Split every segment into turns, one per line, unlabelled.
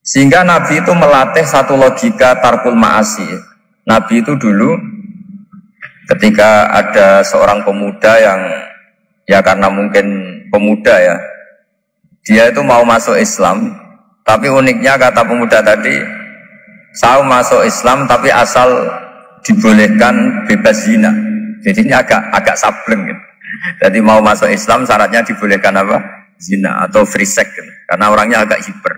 Sehingga Nabi itu melatih satu logika tarkul ma'asi. Nabi itu dulu ketika ada seorang pemuda yang ya karena mungkin pemuda ya, dia itu mau masuk Islam, tapi uniknya kata pemuda tadi, saya masuk Islam tapi asal dibolehkan bebas zina. Jadi ini agak sableng gitu. Jadi mau masuk Islam syaratnya dibolehkan apa? Zina atau free sex gitu. Karena orangnya agak hiper.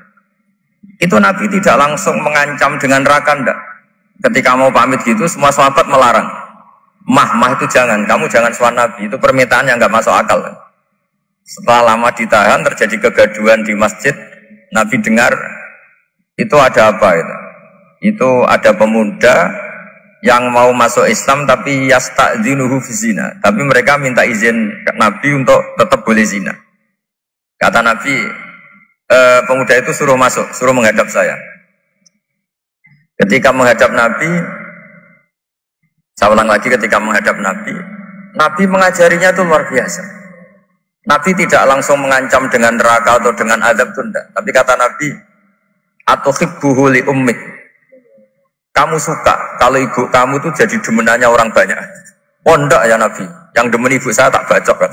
Itu Nabi tidak langsung mengancam dengan neraka ndak. Ketika mau pamit gitu semua sahabat melarang. Mah itu jangan, kamu jangan suan Nabi, itu permintaan yang nggak masuk akal. Setelah lama ditahan terjadi kegaduhan di masjid, Nabi dengar itu ada apa itu? Itu ada pemuda yang mau masuk Islam tapi yasta'dzinuhu fi zina, tapi mereka minta izin ke Nabi untuk tetap boleh zina. Kata Nabi, pemuda itu suruh masuk, suruh menghadap saya. Ketika menghadap Nabi, saya ulang lagi, ketika menghadap Nabi, Nabi mengajarinya itu luar biasa. Nabi tidak langsung mengancam dengan neraka atau dengan azab itu enggak. Tapi kata Nabi, atuhibbuhu li ummik. Kamu suka kalau ibu kamu itu jadi demenannya orang banyak. Oh enggak ya Nabi, yang demen ibu saya tak bacok kan.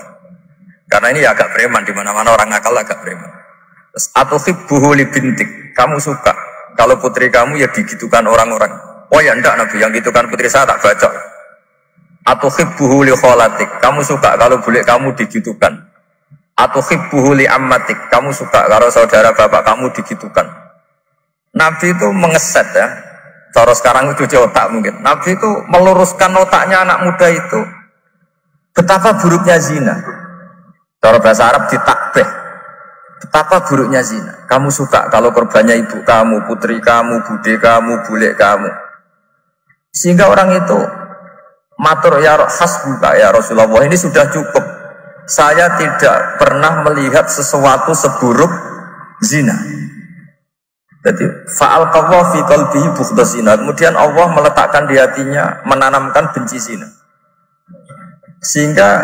Karena ini ya agak preman, di mana-mana orang nakal agak preman. Terus atuhibbuhu li bintik. Kamu suka kalau putri kamu ya digitukan orang-orang. Oh ya enggak Nabi, yang gitu kan putri saya tak baca. Atuhibbuhu li kholatik. Kamu suka kalau bule kamu digitukan. Atuhibbuhu li ammatik. Kamu suka kalau saudara bapak kamu digitukan. Nabi itu mengeset ya. Cara sekarang itu cuci otak mungkin. Nabi itu meluruskan otaknya anak muda itu. Betapa buruknya zina. Cara bahasa Arab ditakbih. Betapa buruknya zina. Kamu suka kalau korbannya ibu kamu, putri kamu, bude kamu, bule kamu. Sehingga orang itu matur ya hasbuka ya Rasulullah, ini sudah cukup. Saya tidak pernah melihat sesuatu seburuk zina. Jadi fa'al qawwa fi qalbihi bughda zina. Kemudian Allah meletakkan di hatinya, menanamkan benci zina. Sehingga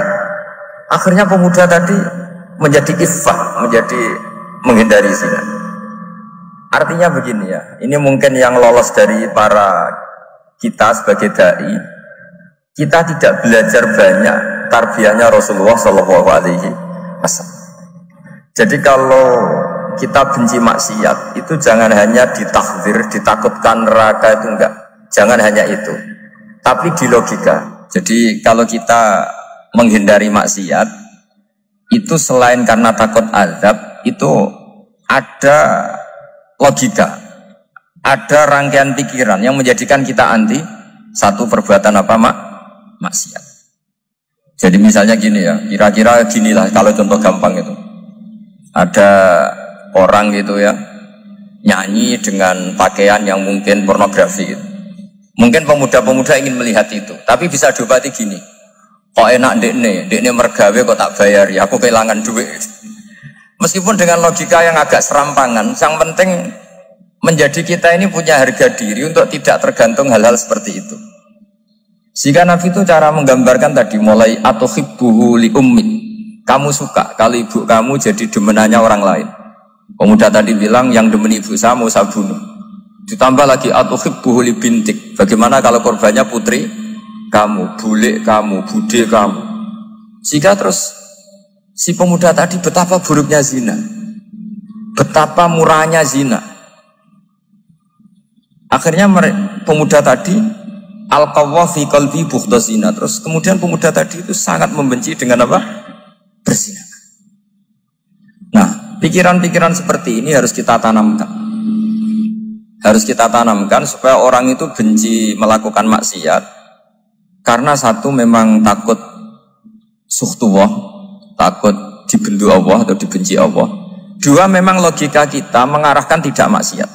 akhirnya pemuda tadi menjadi iffah, menjadi menghindari zina. Artinya begini ya, ini mungkin yang lolos dari para kita sebagai dai, kita tidak belajar banyak tarbiyahnya Rasulullah Shallallahu Alaihi Wasallam. Jadi kalau kita benci maksiat itu jangan hanya ditakhdir, ditakutkan neraka itu enggak, jangan hanya itu, tapi di logika. Jadi kalau kita menghindari maksiat itu selain karena takut azab, itu ada logika. Ada rangkaian pikiran yang menjadikan kita anti satu perbuatan apa maksiat. Jadi misalnya gini ya, kira-kira ginilah kalau contoh gampang itu. Ada orang gitu ya, nyanyi dengan pakaian yang mungkin pornografi gitu. Mungkin pemuda-pemuda ingin melihat itu, tapi bisa diobati gini. Kok enak dekne mergawe kok tak bayar ya, aku kehilangan duit. Meskipun dengan logika yang agak serampangan, yang penting menjadi kita ini punya harga diri untuk tidak tergantung hal-hal seperti itu. Sehingga Nabi itu cara menggambarkan tadi mulai atuhibbuhu li ummik. Kamu suka kalau ibu kamu jadi demenannya orang lain. Pemuda tadi bilang yang demen ibu saya mau saya bunuh. Ditambah lagi atuhibbuhu li bintik. Bagaimana kalau korbannya putri kamu, bule kamu, bude kamu. Sehingga terus si pemuda tadi betapa buruknya zina. Betapa murahnya zina. Akhirnya pemuda tadi al-qawwa fi qalbi bughda zina. Terus kemudian pemuda tadi itu sangat membenci dengan apa? Berzina. Nah, pikiran-pikiran seperti ini harus kita tanamkan. Harus kita tanamkan supaya orang itu benci melakukan maksiat. Karena satu memang takut suhtullah, takut dibendu Allah atau dibenci Allah. Dua memang logika kita mengarahkan tidak maksiat.